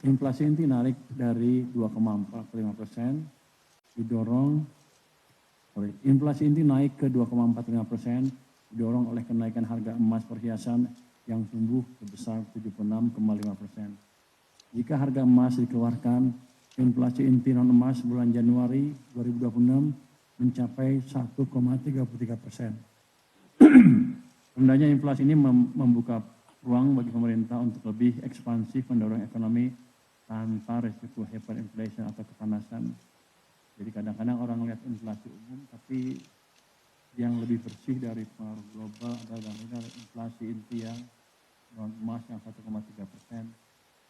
Inflasi inti naik dari 2,45%, inflasi inti naik ke 2,45%, didorong oleh kenaikan harga emas perhiasan yang tumbuh sebesar 76,5%. Jika harga emas dikeluarkan, inflasi inti non emas bulan Januari 2026 mencapai 1,33%. Rendahnya inflasi ini membuka ruang bagi pemerintah untuk lebih ekspansif mendorong ekonomi tanpa risiko hyperinflation atau kepanasan. Jadi kadang-kadang orang lihat inflasi umum, tapi yang lebih bersih dari pengaruh global adalah inflasi inti yang non emas yang 1,3%.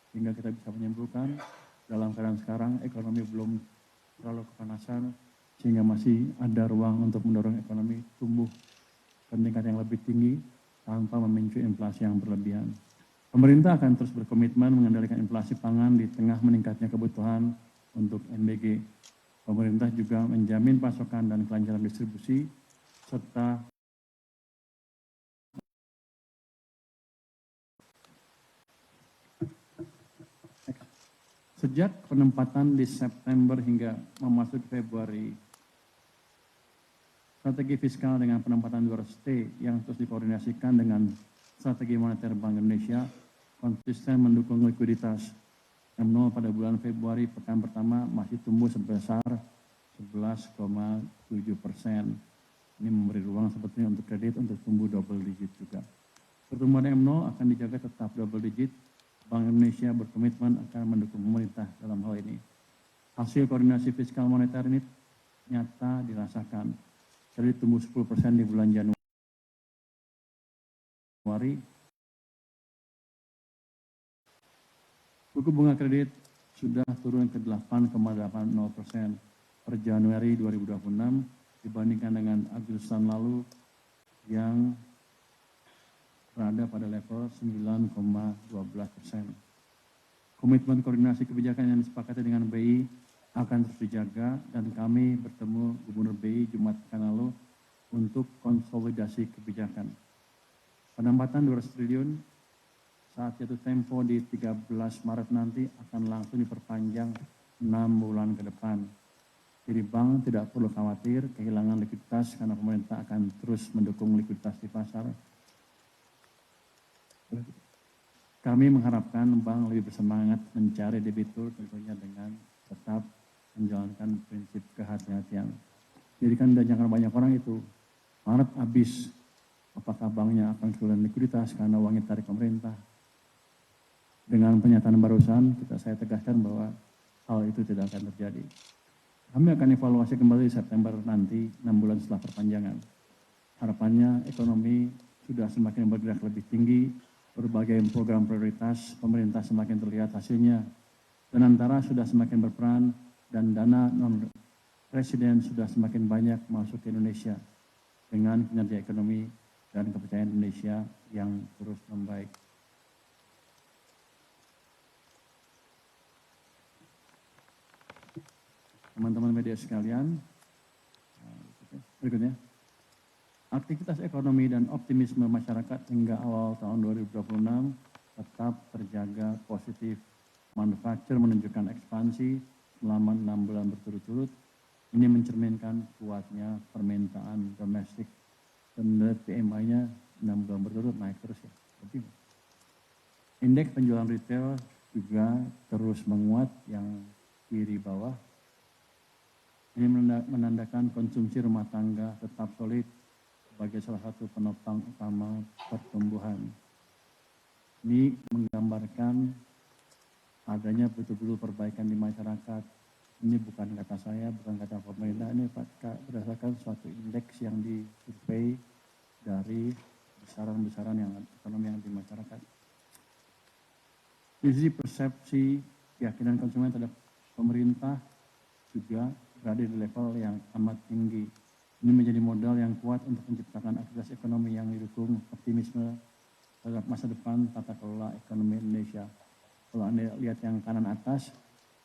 Sehingga kita bisa menyimpulkan dalam keadaan sekarang ekonomi belum terlalu kepanasan, sehingga masih ada ruang untuk mendorong ekonomi tumbuh ke tingkat yang lebih tinggi tanpa memicu inflasi yang berlebihan. Pemerintah akan terus berkomitmen mengendalikan inflasi pangan di tengah meningkatnya kebutuhan untuk NBG. Pemerintah juga menjamin pasokan dan kelancaran distribusi, serta sejak penempatan di September hingga memasuki Februari, strategi fiskal dengan penempatan 200T yang terus dikoordinasikan dengan strategi moneter Bank Indonesia konsisten mendukung likuiditas. M0 pada bulan Februari pekan pertama masih tumbuh sebesar 11,7%. Ini memberi ruang sebetulnya untuk kredit untuk tumbuh double digit juga. Pertumbuhan M0 akan dijaga tetap double digit. Bank Indonesia berkomitmen akan mendukung pemerintah dalam hal ini. Hasil koordinasi fiskal moneter ini nyata dirasakan. Kredit tumbuh 10% di bulan Januari. Suku bunga kredit sudah turun ke 8,80% per Januari 2026 dibandingkan dengan Agustus tahun lalu yang berada pada level 9,12%. Komitmen koordinasi kebijakan yang disepakati dengan BI akan terus dijaga dan kami bertemu Gubernur BI Jumat pekan lalu untuk konsolidasi kebijakan. Penempatan 200 triliun saat jatuh tempo di 13 Maret nanti akan langsung diperpanjang 6 bulan ke depan. Jadi bank tidak perlu khawatir kehilangan likuiditas karena pemerintah akan terus mendukung likuiditas di pasar. Kami mengharapkan bank lebih bersemangat mencari debitur tentunya dengan tetap menjalankan prinsip kehati-hatian. Jadi kan jangan banyak orang itu, Maret habis, apakah banknya akan kehilangan likuiditas karena uangnya tarik pemerintah? Dengan pernyataan barusan, saya tegaskan bahwa hal itu tidak akan terjadi. Kami akan evaluasi kembali September nanti, 6 bulan setelah perpanjangan. Harapannya ekonomi sudah semakin bergerak lebih tinggi, berbagai program prioritas pemerintah semakin terlihat hasilnya, dan antara sudah semakin berperan, dan dana non-residen sudah semakin banyak masuk ke Indonesia dengan kinerja ekonomi dan kepercayaan Indonesia yang terus membaik. Teman-teman media sekalian, berikutnya. Aktivitas ekonomi dan optimisme masyarakat hingga awal tahun 2026 tetap terjaga positif. Manufaktur menunjukkan ekspansi selama 6 bulan berturut-turut. Ini mencerminkan kuatnya permintaan domestik. Dan PMI-nya 6 bulan berturut naik terus ya. Indeks penjualan retail juga terus menguat yang kiri bawah. Ini menandakan konsumsi rumah tangga tetap solid sebagai salah satu penopang utama pertumbuhan. Ini menggambarkan adanya betul-betul perbaikan di masyarakat. Ini bukan kata saya, bukan kata pemerintah, ini berdasarkan suatu indeks yang disurvei dari besaran-besaran yang ekonomi yang di masyarakat. Sisi persepsi keyakinan konsumen terhadap pemerintah juga berada di level yang amat tinggi. Ini menjadi modal yang kuat untuk menciptakan aktivitas ekonomi yang didukung optimisme terhadap masa depan tata kelola ekonomi Indonesia. Kalau Anda lihat yang kanan atas,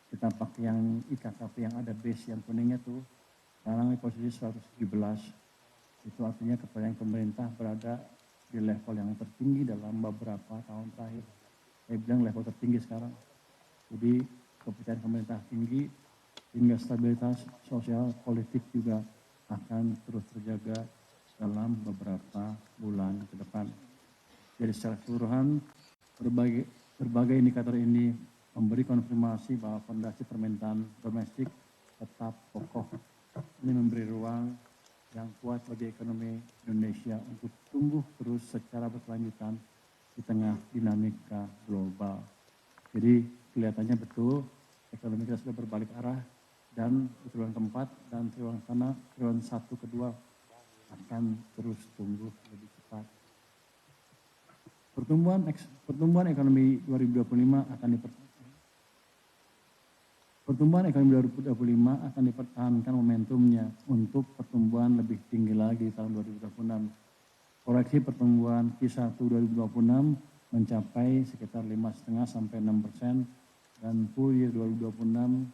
kita pakai yang IKKP yang ada base yang kuningnya tuh, sekarang di posisi 117. Itu artinya kepercayaan pemerintah berada di level yang tertinggi dalam beberapa tahun terakhir. Saya bilang level tertinggi sekarang. Jadi kepercayaan pemerintah tinggi hingga stabilitas sosial politik juga akan terus terjaga dalam beberapa bulan ke depan. Jadi secara keseluruhan berbagai indikator ini memberi konfirmasi bahwa fondasi permintaan domestik tetap kokoh. Ini memberi ruang yang kuat bagi ekonomi Indonesia untuk tumbuh terus secara berkelanjutan di tengah dinamika global. Jadi kelihatannya betul ekonomi kita sudah berbalik arah dan di triwulan keempat dan triwulan 1 kedua akan terus tumbuh lebih cepat. Pertumbuhan ekonomi 2025 akan dipertahankan momentumnya untuk pertumbuhan lebih tinggi lagi di tahun 2026. Proyeksi pertumbuhan Q1 2026 mencapai sekitar 5,5 sampai 6% dan full year 2026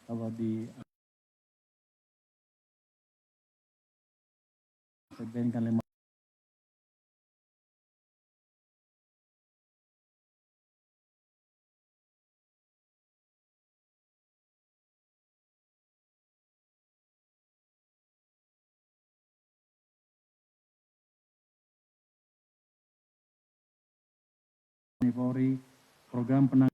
kalau diperbenkan 5 Polri, program penanganan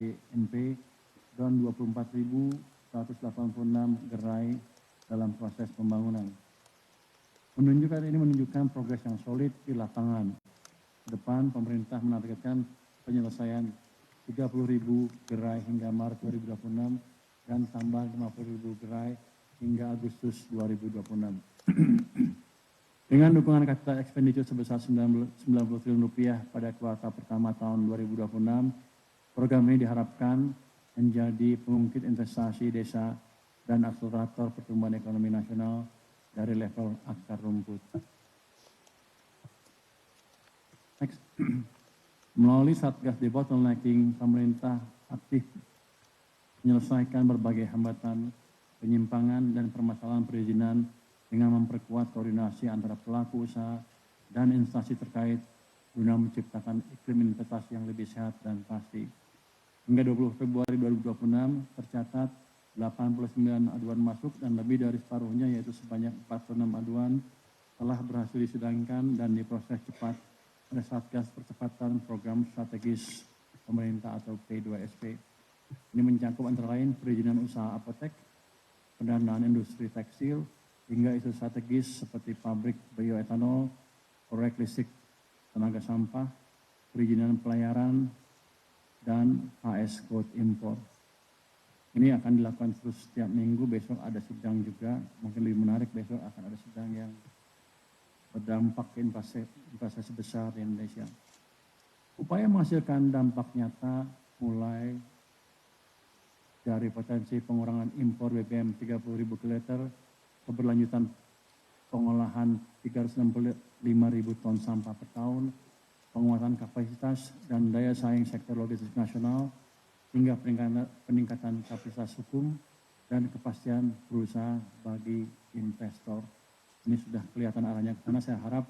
DNP dan 24.186 gerai dalam proses pembangunan. Ini menunjukkan progres yang solid di lapangan. Ke depan, pemerintah menargetkan penyelesaian 30.000 gerai hingga Maret 2026 dan tambah 50.000 gerai hingga Agustus 2026. Dengan dukungan capital expenditure sebesar 90 triliun rupiah pada kuartal pertama tahun 2026, program ini diharapkan menjadi pengungkit investasi desa dan akselerator pertumbuhan ekonomi nasional dari level akar rumput. Next. Melalui Satgas Debottlenecking, pemerintah aktif menyelesaikan berbagai hambatan, penyimpangan, dan permasalahan perizinan dengan memperkuat koordinasi antara pelaku usaha dan instansi terkait guna menciptakan iklim investasi yang lebih sehat dan pasti. Hingga 20 Februari 2026 tercatat 89 aduan masuk dan lebih dari separuhnya yaitu sebanyak 46 aduan telah berhasil disidangkan dan diproses cepat oleh Satgas Percepatan Program Strategis Pemerintah atau P2SP. Ini mencakup antara lain perizinan usaha apotek, pendanaan industri tekstil, hingga isu strategis seperti pabrik bioetanol, proyek listrik tenaga sampah, perizinan pelayaran, dan HS Code Impor. Ini akan dilakukan terus setiap minggu, besok ada sidang juga, mungkin lebih menarik besok akan ada sidang yang berdampak ke investasi besar di Indonesia. Upaya menghasilkan dampak nyata mulai dari potensi pengurangan impor BBM 30.000 kiloliter, keberlanjutan pengolahan 365.000 ton sampah per tahun, penguatan kapasitas dan daya saing sektor logistik nasional, hingga peningkatan kapasitas hukum dan kepastian berusaha bagi investor. Ini sudah kelihatan arahnya ke sana. Saya harap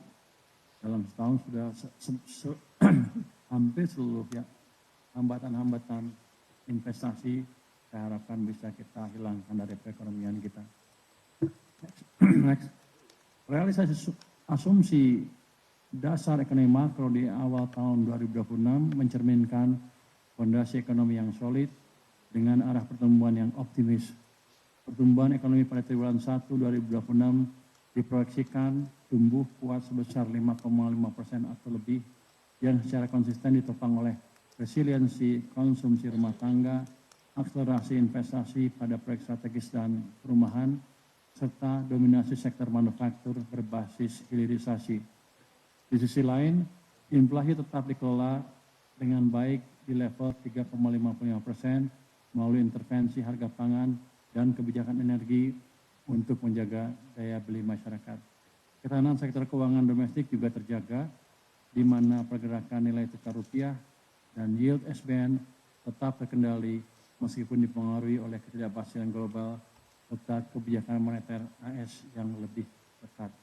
dalam setahun sudah hampir seluruh ya, hambatan-hambatan investasi saya harapkan bisa kita hilangkan dari perekonomian kita. Next. Realisasi asumsi dasar ekonomi makro di awal tahun 2026 mencerminkan fondasi ekonomi yang solid dengan arah pertumbuhan yang optimis. Pertumbuhan ekonomi pada triwulan 1 2026 diproyeksikan tumbuh kuat sebesar 5,5% atau lebih yang secara konsisten ditopang oleh resiliensi konsumsi rumah tangga, akselerasi investasi pada proyek strategis dan perumahan, serta dominasi sektor manufaktur berbasis hilirisasi. Di sisi lain, inflasi tetap dikelola dengan baik di level 3,55% melalui intervensi harga pangan dan kebijakan energi untuk menjaga daya beli masyarakat. Ketahanan sektor keuangan domestik juga terjaga, di mana pergerakan nilai tukar rupiah dan yield SBN tetap terkendali meskipun dipengaruhi oleh ketidakpastian global serta kebijakan moneter AS yang lebih ketat.